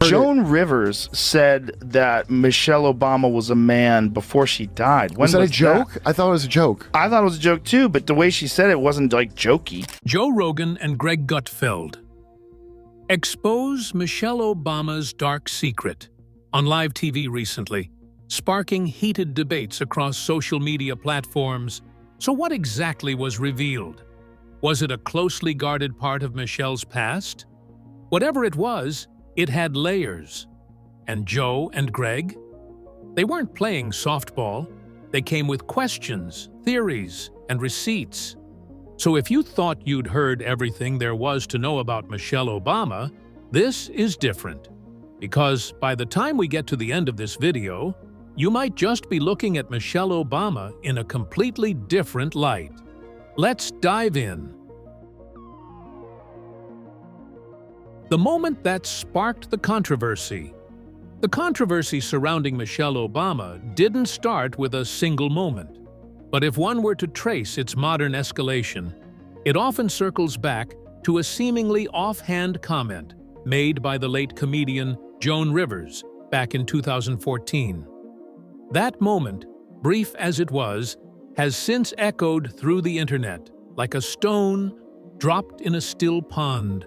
Joan Rivers said that Michelle Obama was a man before she died. Was that a joke? I thought it was a joke. I thought it was a joke too, but the way she said it wasn't like jokey. Joe Rogan and Greg Gutfeld expose Michelle Obama's dark secret on live TV recently, sparking heated debates across social media platforms. So what exactly was revealed? Was it a closely guarded part of Michelle's past? Whatever it was, it had layers. And Joe and Greg? They weren't playing softball. They came with questions, theories, and receipts. So if you thought you'd heard everything there was to know about Michelle Obama, this is different. Because by the time we get to the end of this video, you might just be looking at Michelle Obama in a completely different light. Let's dive in. The moment that sparked the controversy. The controversy surrounding Michelle Obama didn't start with a single moment. But if one were to trace its modern escalation, it often circles back to a seemingly offhand comment made by the late comedian Joan Rivers back in 2014. That moment, brief as it was, has since echoed through the internet like a stone dropped in a still pond,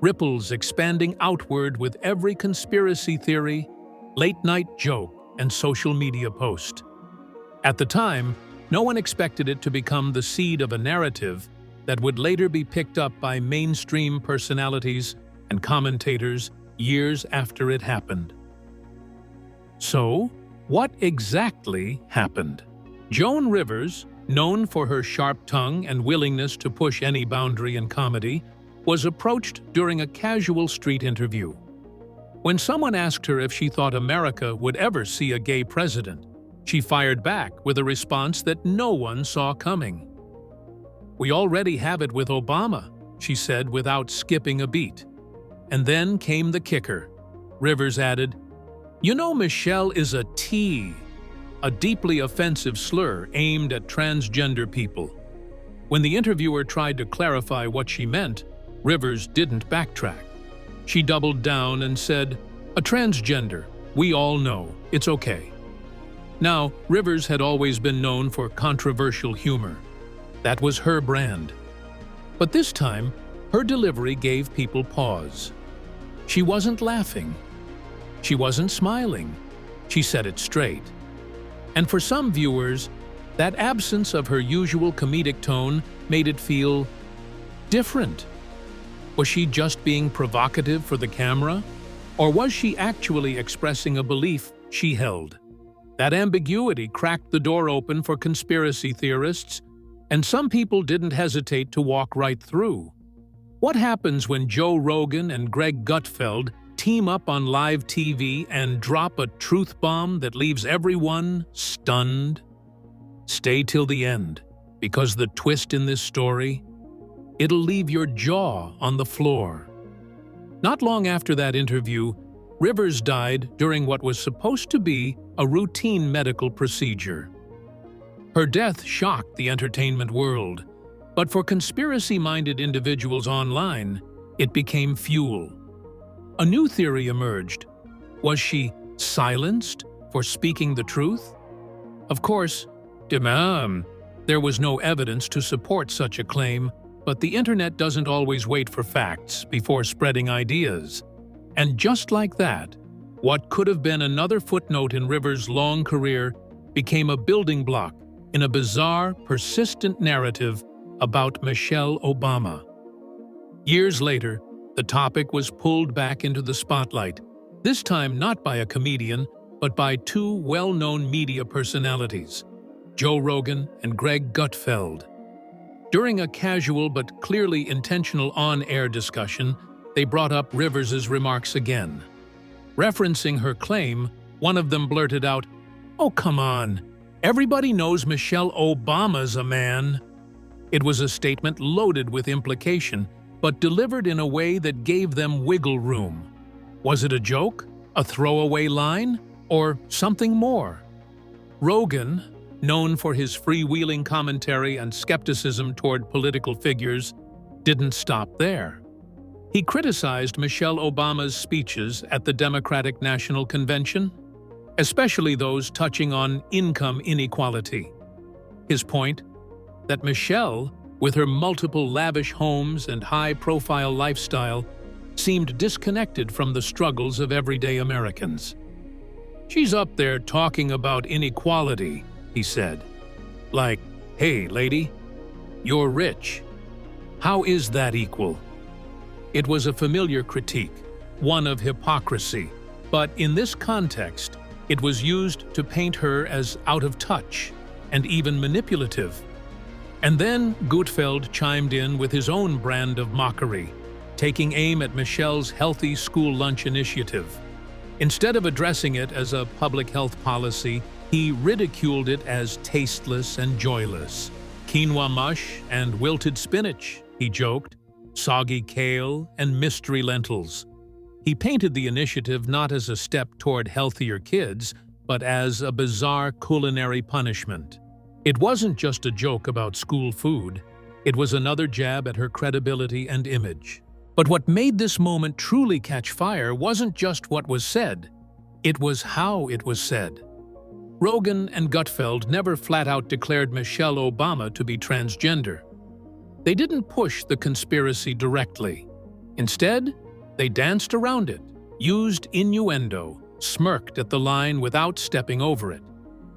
ripples expanding outward with every conspiracy theory, late-night joke, and social media post. At the time, no one expected it to become the seed of a narrative that would later be picked up by mainstream personalities and commentators years after it happened. So, what exactly happened? Joan Rivers, known for her sharp tongue and willingness to push any boundary in comedy, was approached during a casual street interview. When someone asked her if she thought America would ever see a gay president, she fired back with a response that no one saw coming. "We already have it with Obama," she said without skipping a beat. And then came the kicker. Rivers added, "You know Michelle is a T," a deeply offensive slur aimed at transgender people. When the interviewer tried to clarify what she meant, Rivers didn't backtrack. She doubled down and said, "A transgender, we all know, it's okay." Now, Rivers had always been known for controversial humor. That was her brand. But this time, her delivery gave people pause. She wasn't laughing. She wasn't smiling. She said it straight. And for some viewers, that absence of her usual comedic tone made it feel different. Was she just being provocative for the camera? Or was she actually expressing a belief she held? That ambiguity cracked the door open for conspiracy theorists, and some people didn't hesitate to walk right through. What happens when Joe Rogan and Greg Gutfeld team up on live TV and drop a truth bomb that leaves everyone stunned? Stay till the end, because the twist in this story, it'll leave your jaw on the floor. Not long after that interview, Rivers died during what was supposed to be a routine medical procedure. Her death shocked the entertainment world, but for conspiracy-minded individuals online, it became fuel. A new theory emerged. Was she silenced for speaking the truth? Of course, there was no evidence to support such a claim, but the internet doesn't always wait for facts before spreading ideas. And just like that, what could have been another footnote in Rivers' long career became a building block in a bizarre, persistent narrative about Michelle Obama. Years later, the topic was pulled back into the spotlight, this time not by a comedian, but by two well-known media personalities, Joe Rogan and Greg Gutfeld. During a casual but clearly intentional on-air discussion, they brought up Rivers' remarks again. Referencing her claim, one of them blurted out, "Oh, come on. Everybody knows Michelle Obama's a man." It was a statement loaded with implication, but delivered in a way that gave them wiggle room. Was it a joke, a throwaway line, or something more? Rogan, known for his freewheeling commentary and skepticism toward political figures, didn't stop there. He criticized Michelle Obama's speeches at the Democratic National Convention, especially those touching on income inequality. His point, that Michelle, with her multiple lavish homes and high-profile lifestyle, seemed disconnected from the struggles of everyday Americans. "She's up there talking about inequality," he said. "Like, hey, lady, you're rich. How is that equal?" It was a familiar critique, one of hypocrisy, but in this context, it was used to paint her as out of touch and even manipulative. And then Gutfeld chimed in with his own brand of mockery, taking aim at Michelle's healthy school lunch initiative. Instead of addressing it as a public health policy, he ridiculed it as tasteless and joyless. Quinoa mush and wilted spinach, he joked, soggy kale and mystery lentils. He painted the initiative not as a step toward healthier kids, but as a bizarre culinary punishment. It wasn't just a joke about school food, it was another jab at her credibility and image. But what made this moment truly catch fire wasn't just what was said, it was how it was said. Rogan and Gutfeld never flat-out declared Michelle Obama to be transgender. They didn't push the conspiracy directly. Instead, they danced around it, used innuendo, smirked at the line without stepping over it.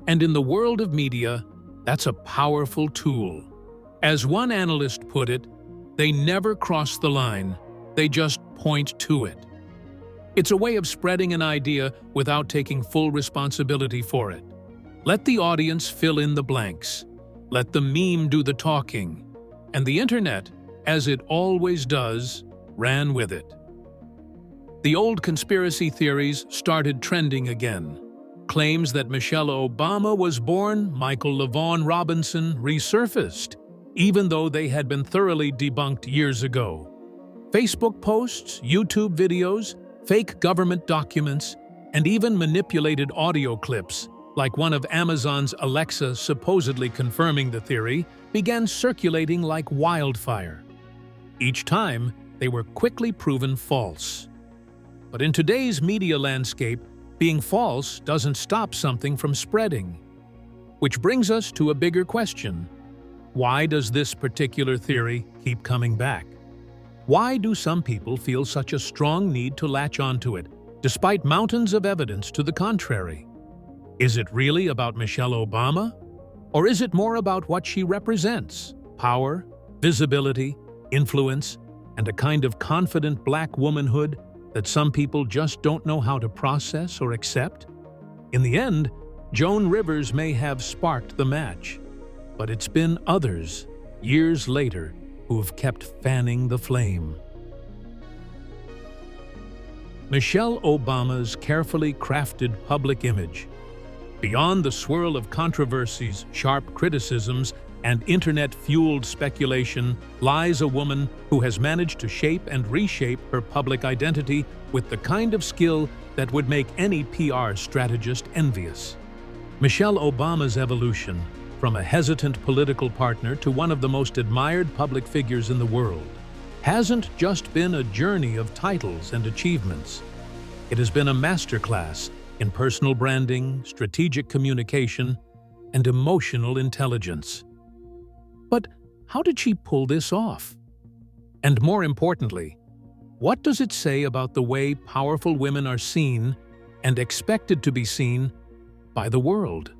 And in the world of media, that's a powerful tool. As one analyst put it, they never cross the line, they just point to it. It's a way of spreading an idea without taking full responsibility for it. Let the audience fill in the blanks. Let the meme do the talking. And the internet, as it always does, ran with it. The old conspiracy theories started trending again. Claims that Michelle Obama was born Michael LaVaughn Robinson resurfaced, even though they had been thoroughly debunked years ago. Facebook posts, YouTube videos, fake government documents, and even manipulated audio clips, like one of Amazon's Alexa supposedly confirming the theory, began circulating like wildfire. Each time, they were quickly proven false. But in today's media landscape, being false doesn't stop something from spreading. Which brings us to a bigger question. Why does this particular theory keep coming back? Why do some people feel such a strong need to latch onto it, despite mountains of evidence to the contrary? Is it really about Michelle Obama? Or is it more about what she represents? Power, visibility, influence, and a kind of confident black womanhood that some people just don't know how to process or accept? In the end, Joan Rivers may have sparked the match, but it's been others, years later, who have kept fanning the flame. Michelle Obama's carefully crafted public image. Beyond the swirl of controversies, sharp criticisms, and internet-fueled speculation lies a woman who has managed to shape and reshape her public identity with the kind of skill that would make any PR strategist envious. Michelle Obama's evolution, from a hesitant political partner to one of the most admired public figures in the world, hasn't just been a journey of titles and achievements. It has been a masterclass in personal branding, strategic communication, and emotional intelligence. But how did she pull this off? And more importantly, what does it say about the way powerful women are seen and expected to be seen by the world?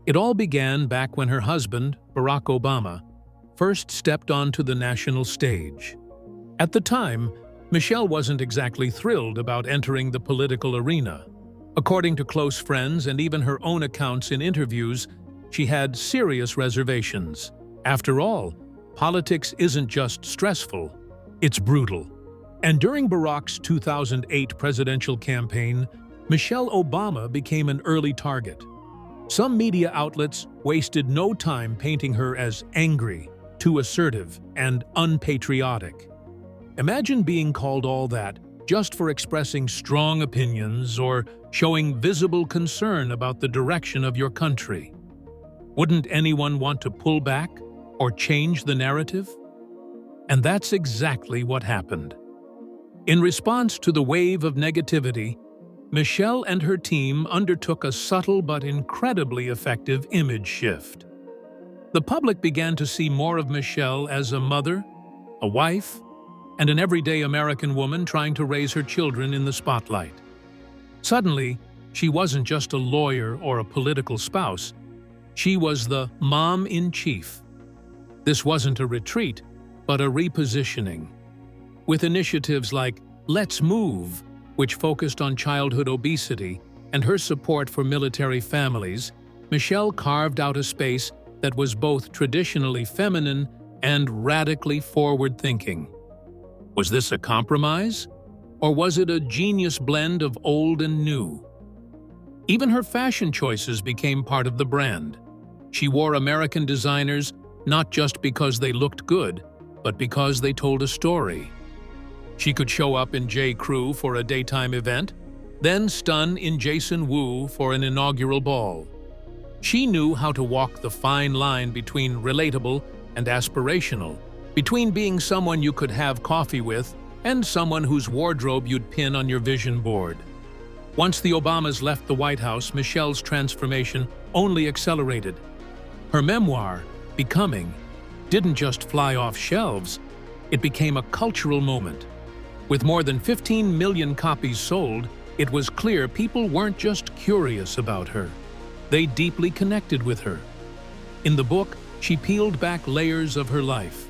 It all began back when her husband, Barack Obama, first stepped onto the national stage. At the time, Michelle wasn't exactly thrilled about entering the political arena. According to close friends and even her own accounts in interviews, she had serious reservations. After all, politics isn't just stressful, it's brutal. And during Barack's 2008 presidential campaign, Michelle Obama became an early target. Some media outlets wasted no time painting her as angry, too assertive, and unpatriotic. Imagine being called all that just for expressing strong opinions or showing visible concern about the direction of your country. Wouldn't anyone want to pull back or change the narrative? And that's exactly what happened. In response to the wave of negativity, Michelle and her team undertook a subtle but incredibly effective image shift. The public began to see more of Michelle as a mother, a wife, and an everyday American woman trying to raise her children in the spotlight. Suddenly, she wasn't just a lawyer or a political spouse. She was the mom-in-chief. This wasn't a retreat, but a repositioning. With initiatives like Let's Move, which focused on childhood obesity, and her support for military families, Michelle carved out a space that was both traditionally feminine and radically forward-thinking. Was this a compromise? Or was it a genius blend of old and new? Even her fashion choices became part of the brand. She wore American designers not just because they looked good, but because they told a story. She could show up in J. Crew for a daytime event, then stun in Jason Wu for an inaugural ball. She knew how to walk the fine line between relatable and aspirational, between being someone you could have coffee with and someone whose wardrobe you'd pin on your vision board. Once the Obamas left the White House, Michelle's transformation only accelerated. Her memoir, Becoming, didn't just fly off shelves, it became a cultural moment. With more than 15 million copies sold, it was clear people weren't just curious about her. They deeply connected with her. In the book, she peeled back layers of her life.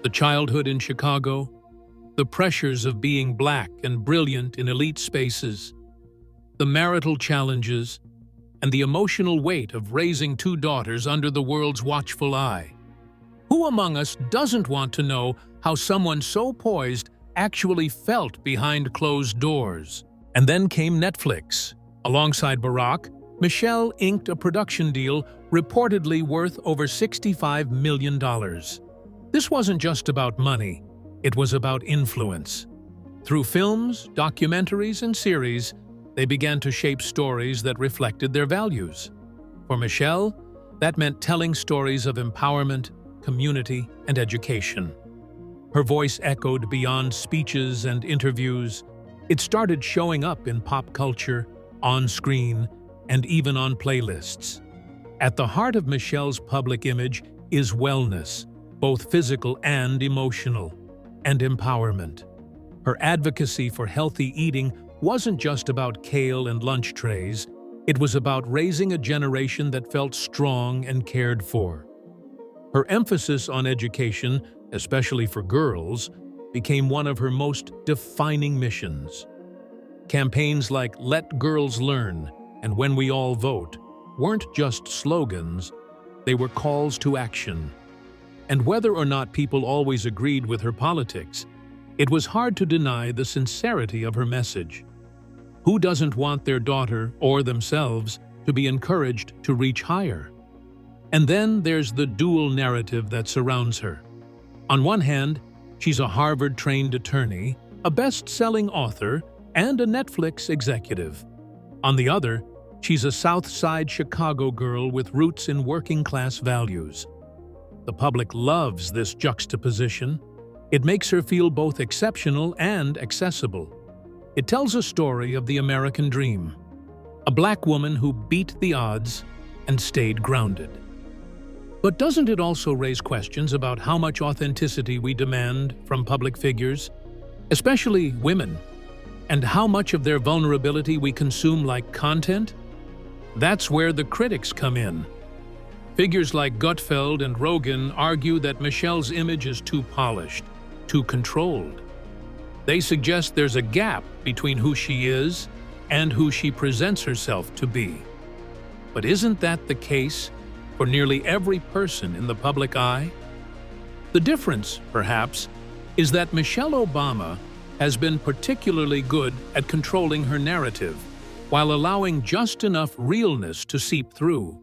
The childhood in Chicago, the pressures of being black and brilliant in elite spaces, the marital challenges, and the emotional weight of raising two daughters under the world's watchful eye. Who among us doesn't want to know how someone so poised actually felt behind closed doors? And then came Netflix. Alongside Barack, Michelle inked a production deal reportedly worth over $65 million. This wasn't just about money, it was about influence. Through films, documentaries, and series, they began to shape stories that reflected their values. For Michelle, that meant telling stories of empowerment, community, and education. Her voice echoed beyond speeches and interviews. It started showing up in pop culture, on screen, and even on playlists. At the heart of Michelle's public image is wellness, both physical and emotional, and empowerment. Her advocacy for healthy eating wasn't just about kale and lunch trays, it was about raising a generation that felt strong and cared for. Her emphasis on education, especially for girls, became one of her most defining missions. Campaigns like Let Girls Learn and When We All Vote weren't just slogans, they were calls to action. And whether or not people always agreed with her politics, it was hard to deny the sincerity of her message. Who doesn't want their daughter or themselves to be encouraged to reach higher? And then there's the dual narrative that surrounds her. On one hand, she's a Harvard-trained attorney, a best-selling author, and a Netflix executive. On the other, she's a South Side Chicago girl with roots in working-class values. The public loves this juxtaposition. It makes her feel both exceptional and accessible. It tells a story of the American dream, a black woman who beat the odds and stayed grounded. But doesn't it also raise questions about how much authenticity we demand from public figures, especially women, and how much of their vulnerability we consume like content? That's where the critics come in. Figures like Gutfeld and Rogan argue that Michelle's image is too polished, too controlled. They suggest there's a gap between who she is and who she presents herself to be. But isn't that the case for nearly every person in the public eye? The difference, perhaps, is that Michelle Obama has been particularly good at controlling her narrative, while allowing just enough realness to seep through.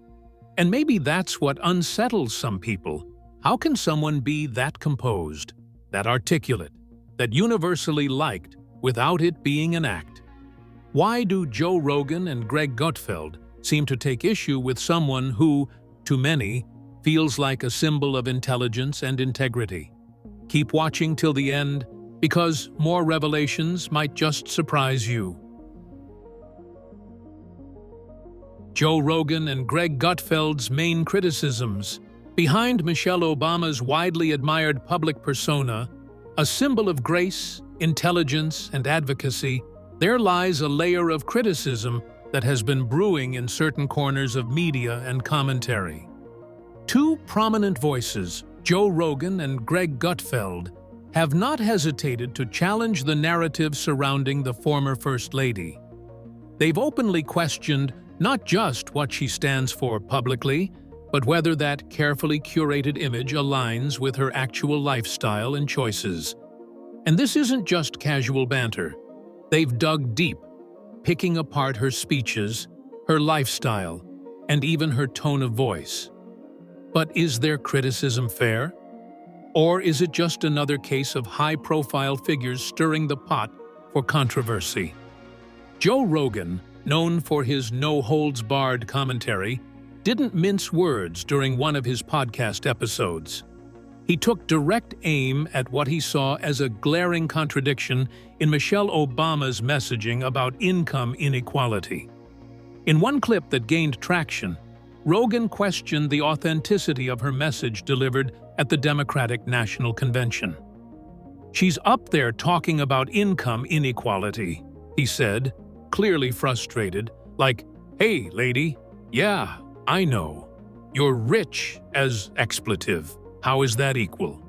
And maybe that's what unsettles some people. How can someone be that composed, that articulate, that universally liked without it being an act? Why do Joe Rogan and Greg Gutfeld seem to take issue with someone who, to many, feels like a symbol of intelligence and integrity? Keep watching till the end, because more revelations might just surprise you. Joe Rogan and Greg Gutfeld's main criticisms. Behind Michelle Obama's widely admired public persona, a symbol of grace, intelligence, and advocacy, there lies a layer of criticism that has been brewing in certain corners of media and commentary. Two prominent voices, Joe Rogan and Greg Gutfeld, have not hesitated to challenge the narrative surrounding the former First Lady. They've openly questioned not just what she stands for publicly, but whether that carefully curated image aligns with her actual lifestyle and choices. And this isn't just casual banter. They've dug deep, picking apart her speeches, her lifestyle, and even her tone of voice. But is their criticism fair? Or is it just another case of high-profile figures stirring the pot for controversy? Joe Rogan, known for his no-holds-barred commentary, didn't mince words during one of his podcast episodes. He took direct aim at what he saw as a glaring contradiction in Michelle Obama's messaging about income inequality. In one clip that gained traction, Rogan questioned the authenticity of her message delivered at the Democratic National Convention. "She's up there talking about income inequality," he said, clearly frustrated, like, "Hey, lady, yeah, I know. You're rich as expletive. How is that equal?"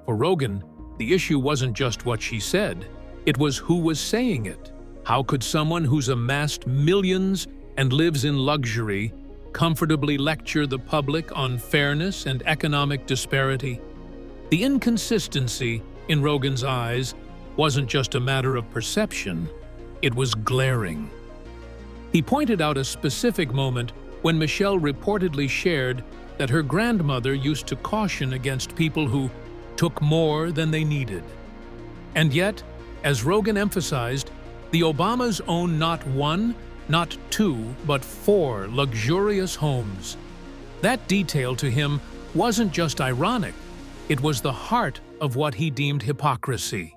For Rogan, the issue wasn't just what she said, it was who was saying it. How could someone who's amassed millions and lives in luxury comfortably lecture the public on fairness and economic disparity? The inconsistency, in Rogan's eyes, wasn't just a matter of perception, it was glaring. He pointed out a specific moment when Michelle reportedly shared that her grandmother used to caution against people who took more than they needed. And yet, as Rogan emphasized, the Obamas own not one, not two, but 4 luxurious homes. That detail to him wasn't just ironic, it was the heart of what he deemed hypocrisy.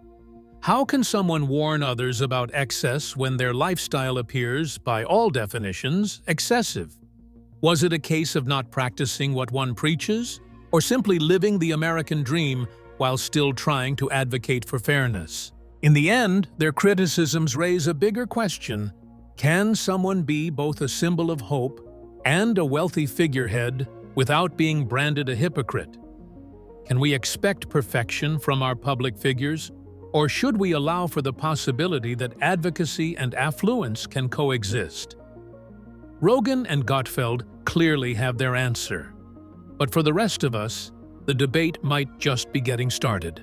How can someone warn others about excess when their lifestyle appears, by all definitions, excessive? Was it a case of not practicing what one preaches, or simply living the American dream while still trying to advocate for fairness? In the end, their criticisms raise a bigger question. Can someone be both a symbol of hope and a wealthy figurehead without being branded a hypocrite? Can we expect perfection from our public figures, or should we allow for the possibility that advocacy and affluence can coexist? Rogan and Gutfeld clearly have their answer. But for the rest of us, the debate might just be getting started.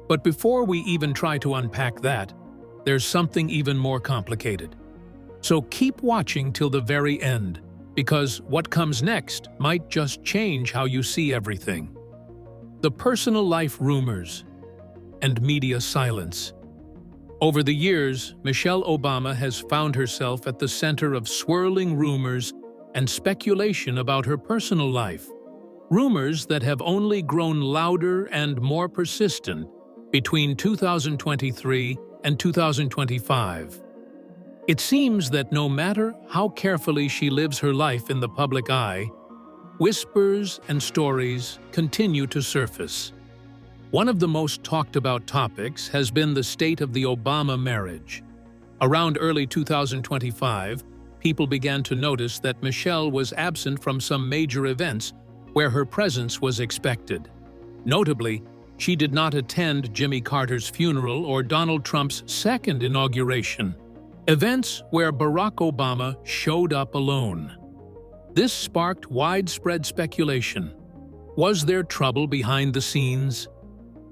But before we even try to unpack that, there's something even more complicated. So keep watching till the very end, because what comes next might just change how you see everything. The personal life rumors and media silence. Over the years, Michelle Obama has found herself at the center of swirling rumors and speculation about her personal life. Rumors that have only grown louder and more persistent between 2023 and 2025. It seems that no matter how carefully she lives her life in the public eye, whispers and stories continue to surface. One of the most talked about topics has been the state of the Obama marriage. Around early 2025, people began to notice that Michelle was absent from some major events where her presence was expected. Notably, she did not attend Jimmy Carter's funeral or Donald Trump's second inauguration, events where Barack Obama showed up alone. This sparked widespread speculation. Was there trouble behind the scenes?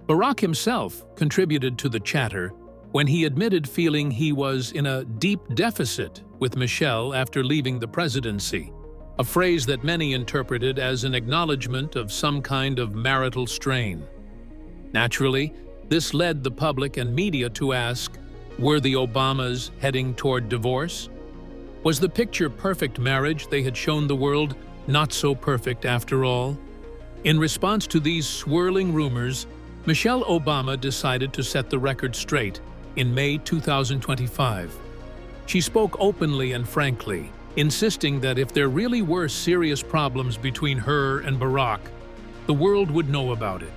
Barack himself contributed to the chatter when he admitted feeling he was in a deep deficit with Michelle after leaving the presidency, a phrase that many interpreted as an acknowledgement of some kind of marital strain. Naturally, this led the public and media to ask, were the Obamas heading toward divorce? Was the picture-perfect marriage they had shown the world not so perfect after all? In response to these swirling rumors, Michelle Obama decided to set the record straight in May 2025. She spoke openly and frankly, insisting that if there really were serious problems between her and Barack, the world would know about it.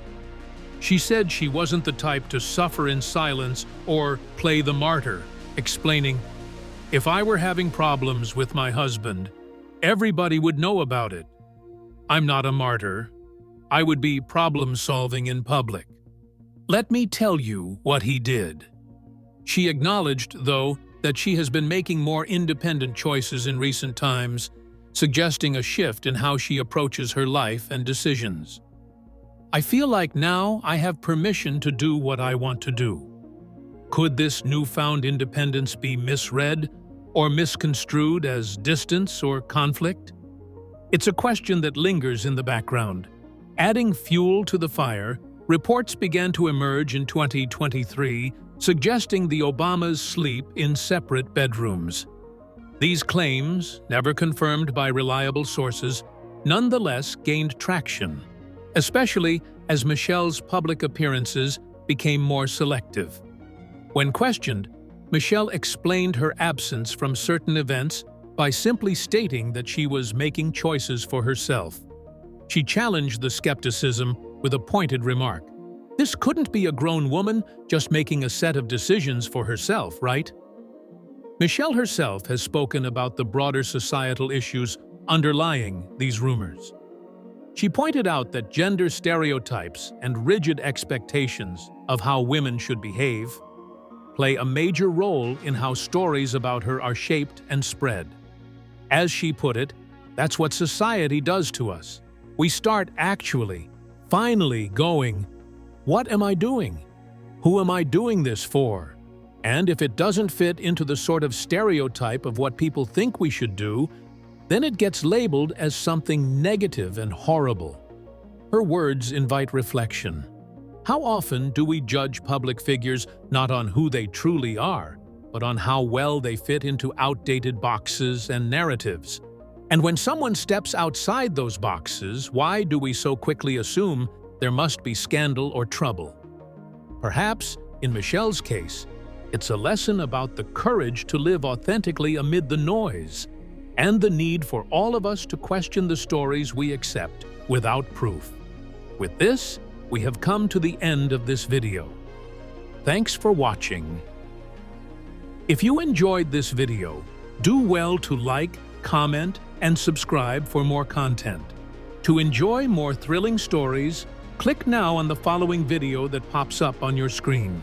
She said she wasn't the type to suffer in silence or play the martyr, explaining, "If I were having problems with my husband, everybody would know about it. I'm not a martyr. I would be problem-solving in public. Let me tell you what he did." She acknowledged, though, that she has been making more independent choices in recent times, suggesting a shift in how she approaches her life and decisions. "I feel like now I have permission to do what I want to do." Could this newfound independence be misread or misconstrued as distance or conflict? It's a question that lingers in the background. Adding fuel to the fire, reports began to emerge in 2023 suggesting the Obamas sleep in separate bedrooms. These claims, never confirmed by reliable sources, nonetheless gained traction, especially as Michelle's public appearances became more selective. When questioned, Michelle explained her absence from certain events by simply stating that she was making choices for herself. She challenged the skepticism with a pointed remark. "This couldn't be a grown woman just making a set of decisions for herself, right?" Michelle herself has spoken about the broader societal issues underlying these rumors. She pointed out that gender stereotypes and rigid expectations of how women should behave play a major role in how stories about her are shaped and spread. As she put it, that's what society does to us. We start finally going, "What am I doing? Who am I doing this for?" And if it doesn't fit into the sort of stereotype of what people think we should do, then it gets labeled as something negative and horrible. Her words invite reflection. How often do we judge public figures not on who they truly are, but on how well they fit into outdated boxes and narratives? And when someone steps outside those boxes, why do we so quickly assume there must be scandal or trouble? Perhaps, in Michelle's case, it's a lesson about the courage to live authentically amid the noise, and the need for all of us to question the stories we accept without proof. With this, we have come to the end of this video. Thanks for watching. If you enjoyed this video, do well to like, comment, and subscribe for more content. To enjoy more thrilling stories, click now on the following video that pops up on your screen.